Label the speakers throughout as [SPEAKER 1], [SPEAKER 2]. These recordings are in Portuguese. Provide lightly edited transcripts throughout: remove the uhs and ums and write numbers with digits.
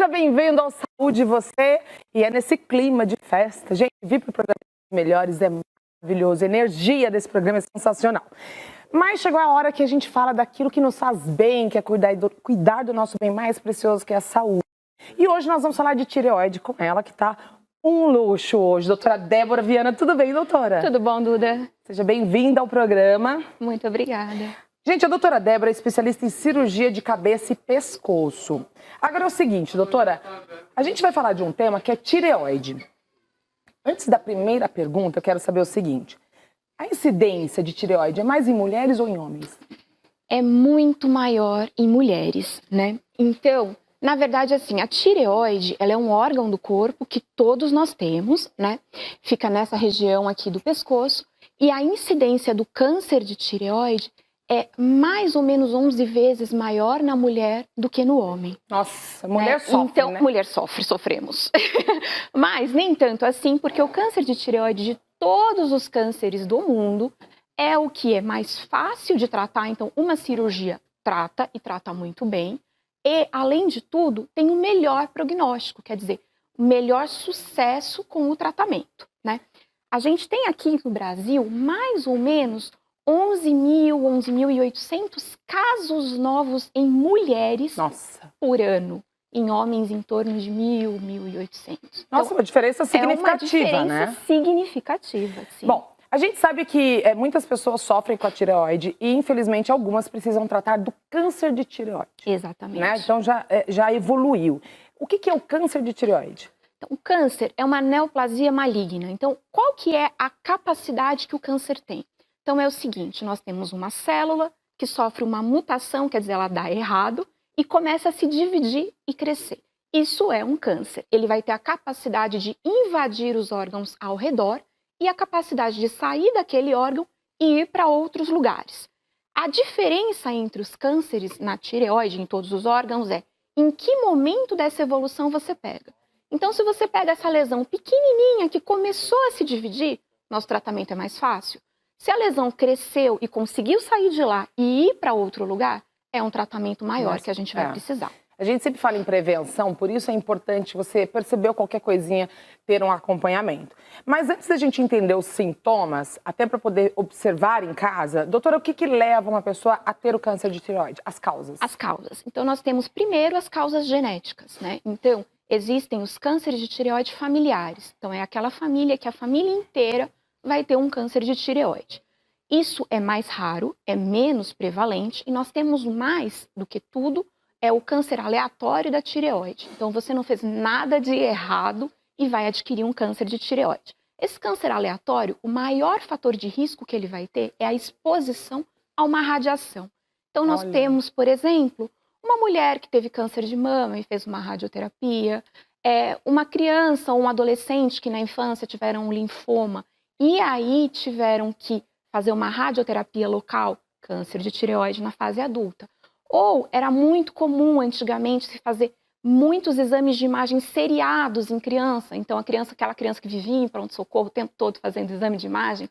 [SPEAKER 1] Seja bem-vindo ao Saúde Você. E é nesse clima de festa. Gente, vir para o programa Melhores é maravilhoso. A energia desse programa é sensacional. Mas chegou a hora que a gente fala daquilo que nos faz bem, que é cuidar do nosso bem mais precioso, que é a saúde. E hoje nós vamos falar de tireoide com ela, que está um luxo hoje. Doutora Débora Viana, tudo bem, doutora?
[SPEAKER 2] Tudo bom, Duda?
[SPEAKER 1] Seja bem-vinda ao programa.
[SPEAKER 2] Muito obrigada.
[SPEAKER 1] Gente, a doutora Débora é especialista em cirurgia de cabeça e pescoço. Agora é o seguinte, doutora, a gente vai falar de um tema que é tireoide. Antes da primeira pergunta, eu quero saber o seguinte. A incidência de tireoide é mais em mulheres ou em homens?
[SPEAKER 2] É muito maior em mulheres, né? Então, na verdade, assim, a tireoide, ela é um órgão do corpo que todos nós temos, né? Fica nessa região aqui do pescoço. E a incidência do câncer de tireoide é mais ou menos 11 vezes maior na mulher do que no homem.
[SPEAKER 1] Nossa, mulher sofre,
[SPEAKER 2] então,
[SPEAKER 1] né?
[SPEAKER 2] Mulher sofre, sofremos. Mas nem tanto assim, porque o câncer de tireoide, de todos os cânceres do mundo, é o que é mais fácil de tratar. Então, uma cirurgia trata e trata muito bem. E, além de tudo, tem o melhor prognóstico, quer dizer, o melhor sucesso com o tratamento, né? A gente tem aqui no Brasil mais ou menos 11.800 casos novos em mulheres por ano. Em homens, em torno de 1.800.
[SPEAKER 1] Nossa, então, uma diferença significativa,
[SPEAKER 2] né? É uma
[SPEAKER 1] né?
[SPEAKER 2] diferença significativa, sim.
[SPEAKER 1] Bom, a gente sabe que muitas pessoas sofrem com a tireoide e, infelizmente, algumas precisam tratar do câncer de tireoide.
[SPEAKER 2] Exatamente.
[SPEAKER 1] Né? Então, já evoluiu. O que é o câncer de tireoide?
[SPEAKER 2] Então, o câncer é uma neoplasia maligna. Então, qual que é a capacidade que o câncer tem? Então, é o seguinte, nós temos uma célula que sofre uma mutação, quer dizer, ela dá errado, e começa a se dividir e crescer. Isso é um câncer. Ele vai ter a capacidade de invadir os órgãos ao redor e a capacidade de sair daquele órgão e ir para outros lugares. A diferença entre os cânceres na tireoide, em todos os órgãos, é em que momento dessa evolução você pega. Então, se você pega essa lesão pequenininha que começou a se dividir, nosso tratamento é mais fácil. Se a lesão cresceu e conseguiu sair de lá e ir para outro lugar, é um tratamento maior que a gente vai precisar.
[SPEAKER 1] A gente sempre fala em prevenção, por isso é importante você perceber qualquer coisinha, ter um acompanhamento. Mas antes da gente entender os sintomas, até para poder observar em casa, doutora, o que leva uma pessoa a ter o câncer de tireoide? As causas.
[SPEAKER 2] As causas. Então, nós temos primeiro as causas genéticas, né? Então, existem os cânceres de tireoide familiares. Então, é aquela família que a família inteira vai ter um câncer de tireoide. Isso é mais raro, é menos prevalente e nós temos mais do que tudo, é o câncer aleatório da tireoide. Então você não fez nada de errado e vai adquirir um câncer de tireoide. Esse câncer aleatório, o maior fator de risco que ele vai ter é a exposição a uma radiação. Então nós temos, por exemplo, uma mulher que teve câncer de mama e fez uma radioterapia, uma criança ou um adolescente que na infância tiveram um linfoma e aí tiveram que fazer uma radioterapia local, câncer de tireoide na fase adulta. Ou era muito comum antigamente se fazer muitos exames de imagem seriados em criança. Então, aquela criança que vivia em pronto-socorro o tempo todo fazendo exame de imagem.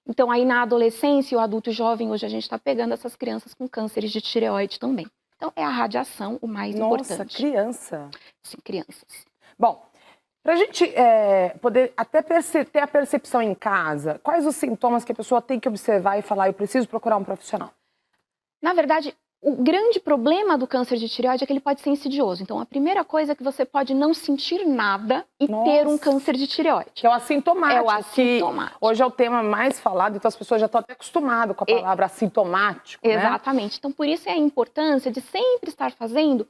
[SPEAKER 2] Então, aí na adolescência, o adulto jovem, hoje a gente está pegando essas crianças com cânceres de tireoide também. Então, é a radiação o mais importante.
[SPEAKER 1] Nossa, criança.
[SPEAKER 2] Sim, crianças.
[SPEAKER 1] Bom, para a gente poder até ter a percepção em casa, quais os sintomas que a pessoa tem que observar e falar, eu preciso procurar um profissional?
[SPEAKER 2] Na verdade, o grande problema do câncer de tireoide é que ele pode ser insidioso. Então, a primeira coisa é que você pode não sentir nada e ter um câncer de tireoide.
[SPEAKER 1] Que é o assintomático.
[SPEAKER 2] É o assintomático.
[SPEAKER 1] Hoje é o tema mais falado, então as pessoas já estão até acostumadas com a palavra assintomático, né?
[SPEAKER 2] Exatamente. Então, por isso é a importância de sempre estar fazendo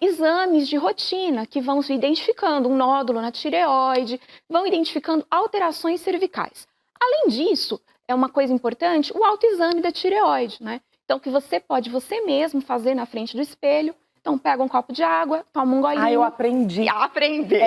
[SPEAKER 2] exames de rotina que vão se identificando um nódulo na tireoide, vão identificando alterações cervicais. Além disso, é uma coisa importante, o autoexame da tireoide, né? Então, que você pode você mesmo fazer na frente do espelho. Então, pega um copo de água, toma um golinho.
[SPEAKER 1] Ah, eu aprendi.
[SPEAKER 2] Aprendeu.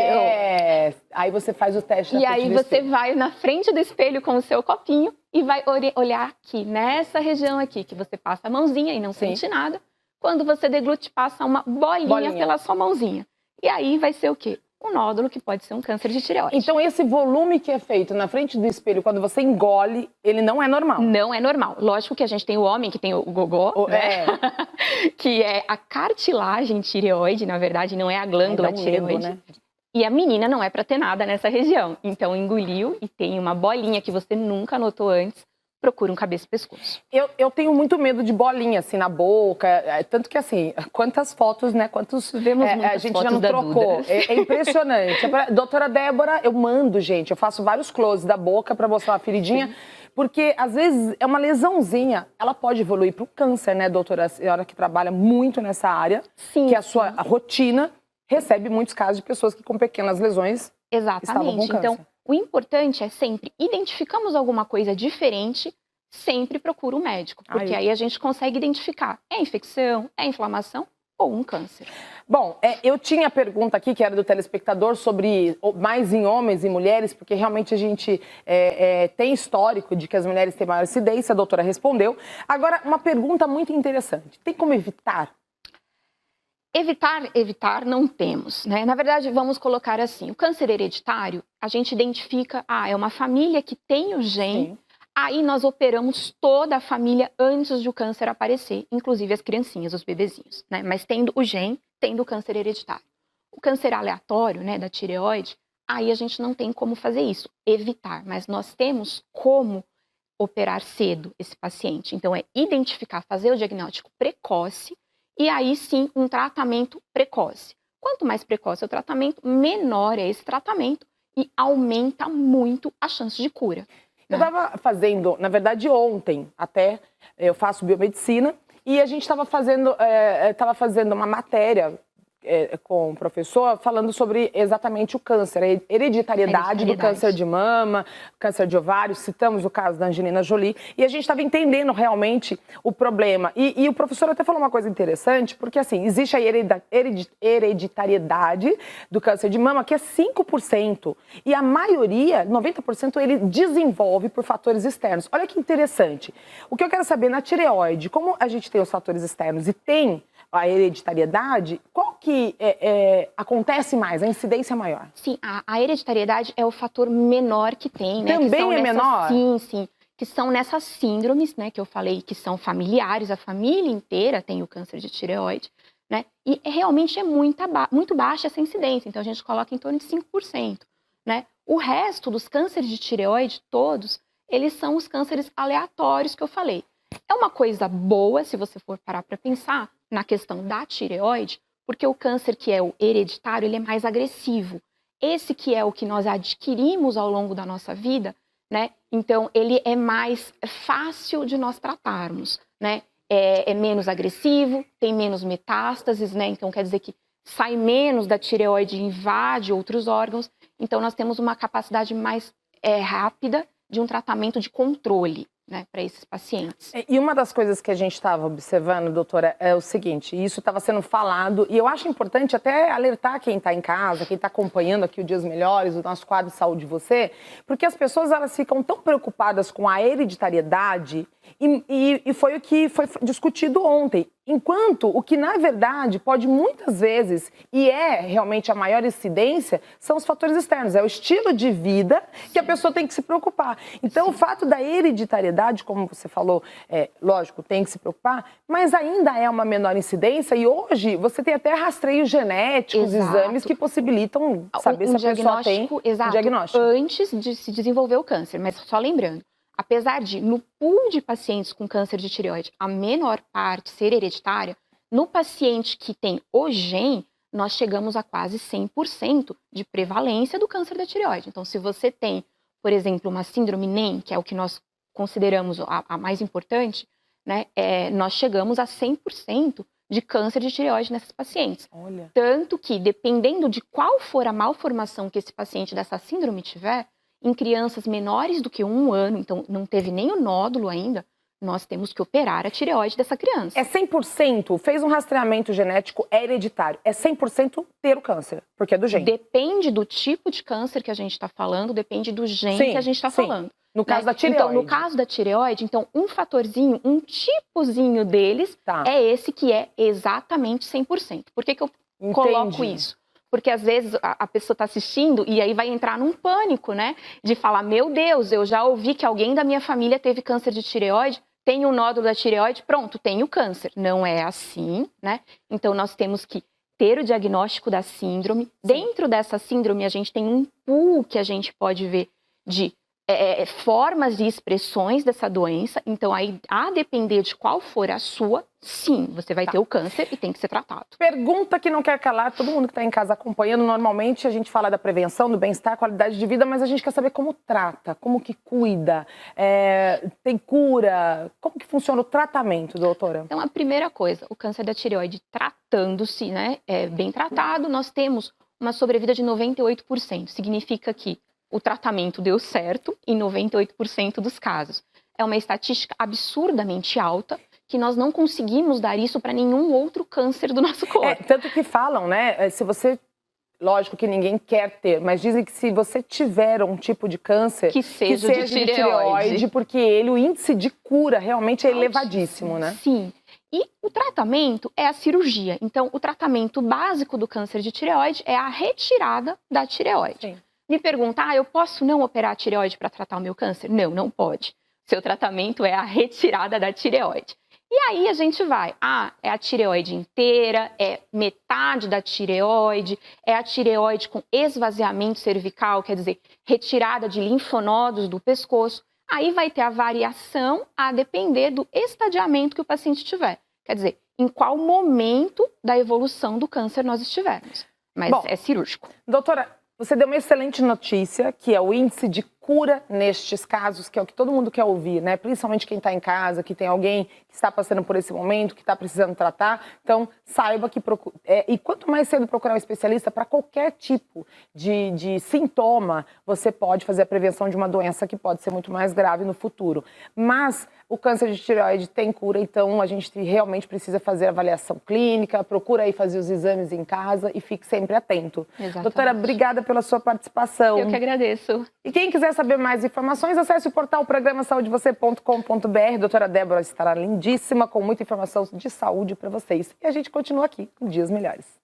[SPEAKER 1] Aí você faz o teste
[SPEAKER 2] na frente do espelho. E aí você vai na frente do espelho com o seu copinho e vai olhar aqui, nessa região aqui, que você passa a mãozinha e não sente nada. Quando você deglute, passa uma bolinha pela sua mãozinha. E aí vai ser o quê? um nódulo que pode ser um câncer de tireoide.
[SPEAKER 1] Então esse volume que é feito na frente do espelho, quando você engole, ele não é normal?
[SPEAKER 2] Não é normal. Lógico que a gente tem o homem que tem o gogó, né? Que é a cartilagem tireoide, na verdade não é a glândula tireoide. Medo, né? E a menina não é para ter nada nessa região. Então engoliu e tem uma bolinha que você nunca notou antes, procura um cabeça e pescoço.
[SPEAKER 1] Eu tenho muito medo de bolinha, assim, na boca. Tanto que, assim, quantas fotos, né?
[SPEAKER 2] Vemos
[SPEAKER 1] a gente já não trocou. É impressionante. Doutora Débora, eu mando, gente. Eu faço vários closes da boca para mostrar uma feridinha. Sim. Porque, às vezes, é uma lesãozinha. Ela pode evoluir para o câncer, né, doutora? A senhora que trabalha muito nessa área.
[SPEAKER 2] Sim,
[SPEAKER 1] que a sua rotina recebe muitos casos de pessoas que com pequenas lesões estavam com câncer.
[SPEAKER 2] Então, o importante é sempre, identificamos alguma coisa diferente, sempre procura o médico. Porque aí a gente consegue identificar, é infecção, é inflamação ou um câncer.
[SPEAKER 1] Bom, eu tinha a pergunta aqui, que era do telespectador, sobre mais em homens e mulheres, porque realmente a gente tem histórico de que as mulheres têm maior incidência, a doutora respondeu. Agora, uma pergunta muito interessante, tem como evitar?
[SPEAKER 2] Evitar não temos, né? Na verdade, vamos colocar assim, o câncer hereditário, a gente identifica, é uma família que tem o gene, sim. Aí nós operamos toda a família antes de o câncer aparecer, inclusive as criancinhas, os bebezinhos, né? Mas tendo o gene, tendo o câncer hereditário. O câncer aleatório, né, da tireoide, aí a gente não tem como fazer isso, evitar, mas nós temos como operar cedo esse paciente. Então é identificar, fazer o diagnóstico precoce, e aí sim, um tratamento precoce. Quanto mais precoce é o tratamento, menor é esse tratamento e aumenta muito a chance de cura.
[SPEAKER 1] Eu estava fazendo, na verdade ontem até, eu faço biomedicina, e a gente estava fazendo uma matéria com o professor falando sobre exatamente o câncer, a hereditariedade do câncer de mama, câncer de ovário, citamos o caso da Angelina Jolie, e a gente estava entendendo realmente o problema. E o professor até falou uma coisa interessante, porque assim, existe a hereditariedade do câncer de mama, que é 5%, e a maioria, 90%, ele desenvolve por fatores externos. Olha que interessante. O que eu quero saber, na tireoide, como a gente tem os fatores externos e tem a hereditariedade, qual que acontece mais, a incidência maior?
[SPEAKER 2] Sim, a hereditariedade é o fator menor que tem, né?
[SPEAKER 1] Também é menor?
[SPEAKER 2] Sim. Que são nessas síndromes, né, que eu falei, que são familiares, a família inteira tem o câncer de tireoide, né? E realmente é muito baixa essa incidência, então a gente coloca em torno de 5%, né? O resto dos cânceres de tireoide, todos, eles são os cânceres aleatórios que eu falei. É uma coisa boa, se você for parar para pensar, na questão da tireoide, porque o câncer que é o hereditário, ele é mais agressivo. Esse que é o que nós adquirimos ao longo da nossa vida, né? Então, ele é mais fácil de nós tratarmos, né? É menos agressivo, tem menos metástases, né? Então, quer dizer que sai menos da tireoide e invade outros órgãos. Então, nós temos uma capacidade mais rápida de um tratamento de controle, né, para esses pacientes.
[SPEAKER 1] E uma das coisas que a gente estava observando, doutora, é o seguinte, isso estava sendo falado, e eu acho importante até alertar quem está em casa, quem está acompanhando aqui o Dias Melhores, o nosso quadro Saúde Você, porque as pessoas elas ficam tão preocupadas com a hereditariedade, e foi o que foi discutido ontem. Enquanto o que, na verdade, pode muitas vezes, e é realmente a maior incidência, são os fatores externos. É o estilo de vida que a pessoa tem que se preocupar. Então, o fato da hereditariedade, como você falou, lógico, tem que se preocupar, mas ainda é uma menor incidência. E hoje, você tem até rastreios genéticos, exames que possibilitam saber se a pessoa tem
[SPEAKER 2] um diagnóstico. Antes de se desenvolver o câncer. Mas só lembrando, apesar de, no pool de pacientes com câncer de tireoide, a menor parte ser hereditária, no paciente que tem o gene, nós chegamos a quase 100% de prevalência do câncer da tireoide. Então, se você tem, por exemplo, uma síndrome NEM, que é o que nós consideramos a mais importante, né, nós chegamos a 100% de câncer de tireoide nessas pacientes.
[SPEAKER 1] Olha.
[SPEAKER 2] Tanto que, dependendo de qual for a malformação que esse paciente dessa síndrome tiver, em crianças menores do que 1 ano, então não teve nem o nódulo ainda, nós temos que operar a tireoide dessa criança.
[SPEAKER 1] É 100%, fez um rastreamento genético, é hereditário, é 100% ter o câncer, porque é do gene.
[SPEAKER 2] Depende do tipo de câncer que a gente está falando, depende do gene que a gente está falando.
[SPEAKER 1] No caso da tireoide.
[SPEAKER 2] Então, no caso da tireoide, então, um fatorzinho, um tipozinho deles é esse que é exatamente 100%. Por que eu coloco isso? Porque às vezes a pessoa está assistindo e aí vai entrar num pânico, né? De falar, meu Deus, eu já ouvi que alguém da minha família teve câncer de tireoide, tem um nódulo da tireoide, pronto, tenho câncer. Não é assim, né? Então nós temos que ter o diagnóstico da síndrome. Sim. Dentro dessa síndrome, a gente tem um pool que a gente pode ver de formas e expressões dessa doença. Então, aí, a depender de qual for a sua, sim, você vai ter o câncer e tem que ser tratado.
[SPEAKER 1] Pergunta que não quer calar, todo mundo que está em casa acompanhando, normalmente a gente fala da prevenção, do bem-estar, qualidade de vida, mas a gente quer saber como trata, como que cuida, tem cura, como que funciona o tratamento, doutora?
[SPEAKER 2] Então, a primeira coisa, o câncer da tireoide tratando-se, né, bem tratado, nós temos uma sobrevida de 98%. Significa que o tratamento deu certo em 98% dos casos. É uma estatística absurdamente alta, que nós não conseguimos dar isso para nenhum outro câncer do nosso corpo.
[SPEAKER 1] Tanto que falam, né, se você... Lógico que ninguém quer ter, mas dizem que se você tiver um tipo de câncer,
[SPEAKER 2] que seja de tireoide,
[SPEAKER 1] porque o índice de cura realmente é elevadíssimo, né?
[SPEAKER 2] Sim. E o tratamento é a cirurgia. Então, o tratamento básico do câncer de tireoide é a retirada da tireoide. Sim. Me pergunta, eu posso não operar a tireoide para tratar o meu câncer? Não, não pode. Seu tratamento é a retirada da tireoide. E aí a gente vai, é a tireoide inteira, é metade da tireoide, é a tireoide com esvaziamento cervical, quer dizer, retirada de linfonodos do pescoço. Aí vai ter a variação a depender do estadiamento que o paciente tiver. Quer dizer, em qual momento da evolução do câncer nós estivermos. Mas é cirúrgico.
[SPEAKER 1] Doutora, você deu uma excelente notícia, que é o índice de cura nestes casos, que é o que todo mundo quer ouvir, né? Principalmente quem está em casa, que tem alguém que está passando por esse momento, que está precisando tratar. Então, saiba que... e quanto mais cedo procurar um especialista, para qualquer tipo de sintoma, você pode fazer a prevenção de uma doença que pode ser muito mais grave no futuro. Mas o câncer de tireoide tem cura, então a gente realmente precisa fazer avaliação clínica, procura aí fazer os exames em casa e fique sempre atento.
[SPEAKER 2] Exatamente.
[SPEAKER 1] Doutora, obrigada pela sua participação.
[SPEAKER 2] Eu que agradeço.
[SPEAKER 1] E quem quiser saber mais informações, acesse o portal programasaudevocê.com.br. Doutora Débora estará lindíssima, com muita informação de saúde para vocês. E a gente continua aqui com Dias Melhores.